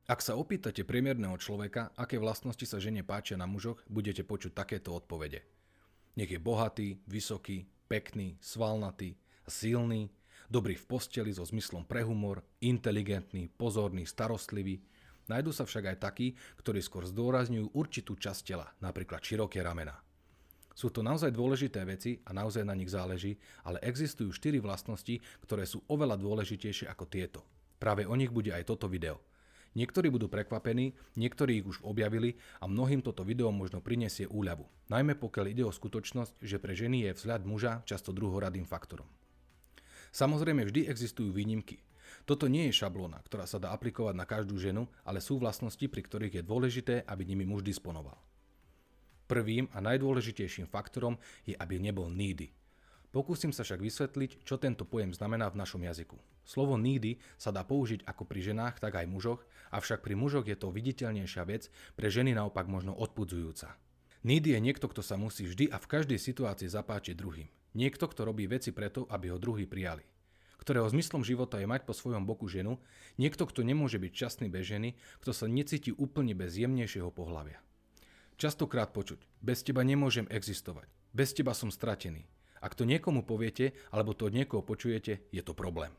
Ak sa opýtate priemerného človeka, aké vlastnosti sa žene páčia na mužoch, budete počuť takéto odpovede. Nech je bohatý, vysoký, pekný, svalnatý, silný, dobrý v posteli so zmyslom pre humor, inteligentný, pozorný, starostlivý. Nájdú sa však aj takí, ktorí skôr zdôrazňujú určitú časť tela, napríklad široké ramená. Sú to naozaj dôležité veci a naozaj na nich záleží, ale existujú 4 vlastnosti, ktoré sú oveľa dôležitejšie ako tieto. Práve o nich bude aj toto video. Niektorí budú prekvapení, niektorí ich už objavili a mnohým toto video možno prinesie úľavu. Najmä pokiaľ ide o skutočnosť, že pre ženy je vzhľad muža často druhoradým faktorom. Samozrejme vždy existujú výnimky. Toto nie je šablóna, ktorá sa dá aplikovať na každú ženu, ale sú vlastnosti, pri ktorých je dôležité, aby nimi muž disponoval. Prvým a najdôležitejším faktorom je, aby nebol needy. Pokúsim sa však vysvetliť, čo tento pojem znamená v našom jazyku. Slovo needy sa dá použiť ako pri ženách, tak aj mužoch, avšak pri mužoch je to viditeľnejšia vec, pre ženy naopak možno odpudzujúca. Needy je niekto, kto sa musí vždy a v každej situácii zapáčiť druhým. Niekto, kto robí veci preto, aby ho druhí prijali. Ktorého zmyslom života je mať po svojom boku ženu, niekto, kto nemôže byť šťastný bez ženy, kto sa necíti úplne bez jemnejšieho pohlavia. Častokrát počuť, bez teba nemôžem existovať, bez teba som stratený. Ak to niekomu poviete, alebo to od niekoho počujete, je to problém.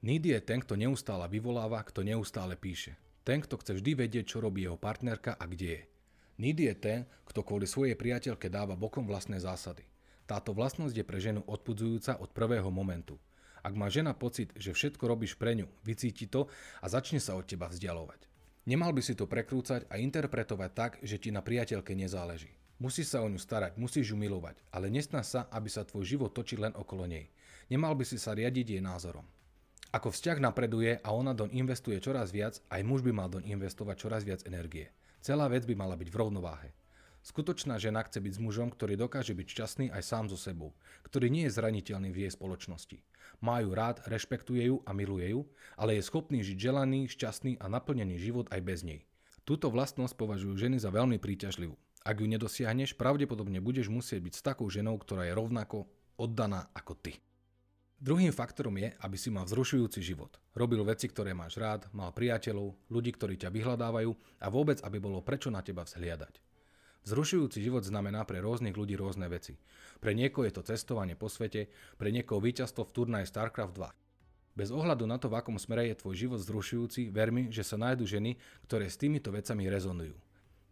Needy je ten, kto neustále vyvoláva, kto neustále píše. Ten, kto chce vždy vedieť, čo robí jeho partnerka a kde je. Needy je ten, kto kvôli svojej priateľke dáva bokom vlastné zásady. Táto vlastnosť je pre ženu odpudzujúca od prvého momentu. Ak má žena pocit, že všetko robíš pre ňu, vycíti to a začne sa od teba vzdialovať. Nemal by si to prekrúcať a interpretovať tak, že ti na priateľke nezáleží. Musíš sa o ňu starať, musíš ju milovať, ale nesnaž sa, aby sa tvoj život točil len okolo nej. Nemal by si sa riadiť jej názorom. Ako vzťah napreduje a ona doň investuje čoraz viac, aj muž by mal doň investovať čoraz viac energie. Celá vec by mala byť v rovnováhe. Skutočná žena chce byť s mužom, ktorý dokáže byť šťastný aj sám so sebou, ktorý nie je zraniteľný v jej spoločnosti. Má ju rád, rešpektuje ju a miluje ju, ale je schopný žiť želaný, šťastný a naplnený život aj bez nej. Túto vlastnosť považujú ženy za veľmi príťažlivú. Ak ju nedosiahneš, pravdepodobne budeš musieť byť s takou ženou, ktorá je rovnako oddaná ako ty. Druhým faktorom je, aby si mal vzrušujúci život. Robil veci, ktoré máš rád, mal priateľov, ľudí, ktorí ťa vyhľadávajú a vôbec, aby bolo prečo na teba vzhliadať. Vzrušujúci život znamená pre rôznych ľudí rôzne veci. Pre niekoho je to cestovanie po svete, pre niekoho víťazstvo v turnaji StarCraft 2. Bez ohľadu na to, v akom smere je tvoj život vzrušujúci, ver mi, že sa nájdu ženy, ktoré s týmito vecami rezonujú.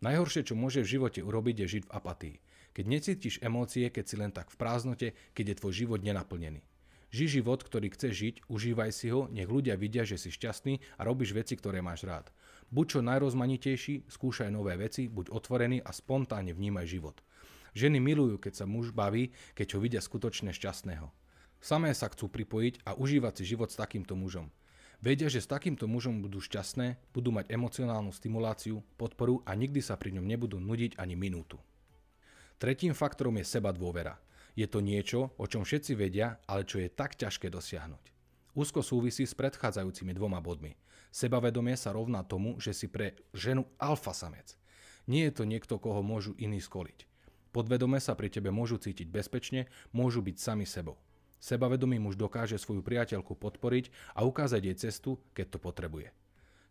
Najhoršie, čo môže v živote urobiť, je žiť v apatii. Keď necítiš emócie, keď si len tak v prázdnote, keď je tvoj život nenaplnený. Žij život, ktorý chceš žiť, užívaj si ho, nech ľudia vidia, že si šťastný a robíš veci, ktoré máš rád. Buď čo najrozmanitejší, skúšaj nové veci, buď otvorený a spontánne vnímaj život. Ženy milujú, keď sa muž baví, keď ho vidia skutočne šťastného. Samé sa chcú pripojiť a užívať si život s takýmto mužom. Vedia, že s takýmto mužom budú šťastné, budú mať emocionálnu stimuláciu, podporu a nikdy sa pri ňom nebudú nudiť ani minútu. Tretím faktorom je sebadôvera. Je to niečo, o čom všetci vedia, ale čo je tak ťažké dosiahnuť. Úzko súvisí s predchádzajúcimi 2 bodmi. Sebavedomie sa rovná tomu, že si pre ženu alfa samec. Nie je to niekto, koho môžu iní skoliť. Podvedome sa pri tebe môžu cítiť bezpečne, môžu byť sami sebou. Sebavedomý muž dokáže svoju priateľku podporiť a ukázať jej cestu, keď to potrebuje.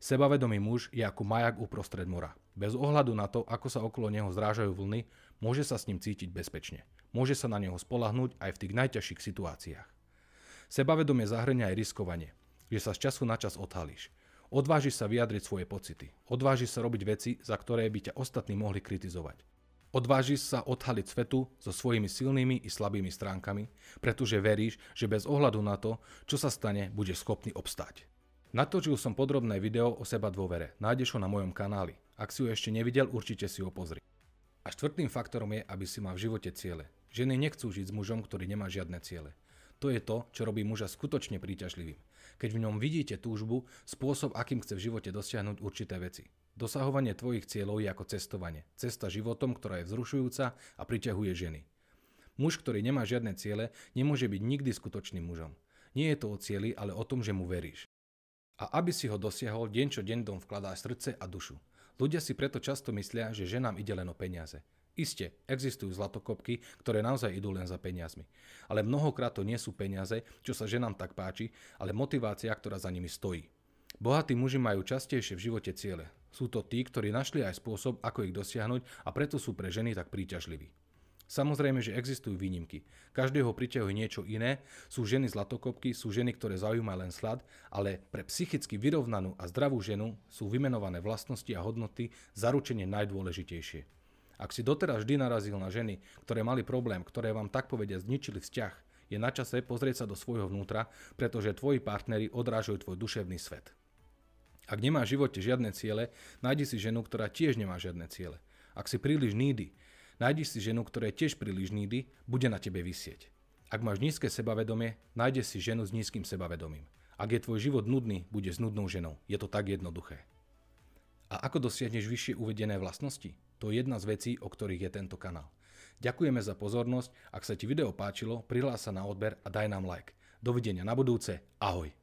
Sebavedomý muž je ako majak uprostred mora. Bez ohľadu na to, ako sa okolo neho zrážajú vlny, môže sa s ním cítiť bezpečne. Môže sa na neho spoľahnúť aj v tých najťažších situáciách. Sebavedomie zahŕňa aj riskovanie, že sa z času na čas odhalíš. Odvážiš sa vyjadriť svoje pocity. Odvážiš sa robiť veci, za ktoré by ťa ostatní mohli kritizovať. Odvážiš sa odhaliť svetu so svojimi silnými i slabými stránkami, pretože veríš, že bez ohľadu na to, čo sa stane, budeš schopný obstáť. Natočil som podrobné video o sebadôvere. Nájdeš ho na mojom kanáli. Ak si ho ešte nevidel, určite si ho pozri. A štvrtým faktorom je, aby si mal v živote ciele. Ženy nechcú žiť s mužom, ktorý nemá žiadne ciele. To je to, čo robí muža skutočne príťažlivým. Keď v ňom vidíte túžbu, spôsob, akým chce v živote dosiahnuť určité veci. Dosahovanie tvojich cieľov je ako cestovanie. Cesta životom, ktorá je vzrušujúca a priťahuje ženy. Muž, ktorý nemá žiadne ciele, nemôže byť nikdy skutočným mužom. Nie je to o cieli, ale o tom, že mu veríš. A aby si ho dosiahol, deň čo deň dom vkladáš srdce a dušu. Ľudia si preto často myslia, že ženám ide len o peniaze. Isté, existujú zlatokopky, ktoré naozaj idú len za peniazmi. Ale mnohokrát to nie sú peniaze, čo sa ženám tak páči, ale motivácia, ktorá za nimi stojí. Bohatí muži majú častejšie v živote ciele. Sú to tí, ktorí našli aj spôsob, ako ich dosiahnuť a preto sú pre ženy tak príťažliví. Samozrejme, že existujú výnimky. Každého priťahuje niečo iné, sú ženy zlatokopky, sú ženy, ktoré zaujíma len slad, ale pre psychicky vyrovnanú a zdravú ženu sú vymenované vlastnosti a hodnoty zaručene najdôležitejšie. Ak si doteraz vždy narazil na ženy, ktoré mali problém, ktoré vám tak povediac zničili vzťah, je na čase pozrieť sa do svojho vnútra, pretože tvoji partneri odrážajú tvoj duševný svet. Ak nemáš v živote žiadne ciele, nájdi si ženu, ktorá tiež nemá žiadne ciele. Ak si príliš needy, nájdi si ženu, ktorá je tiež príliš needy, bude na tebe visieť. Ak máš nízke sebavedomie, nájdi si ženu s nízkym sebavedomím. Ak je tvoj život nudný, bude s nudnou ženou. Je to tak jednoduché. A ako dosiahneš vyššie uvedené vlastnosti? To je jedna z vecí, o ktorých je tento kanál. Ďakujeme za pozornosť, ak sa ti video páčilo, prihlás sa na odber a daj nám like. Dovidenia na budúce, ahoj.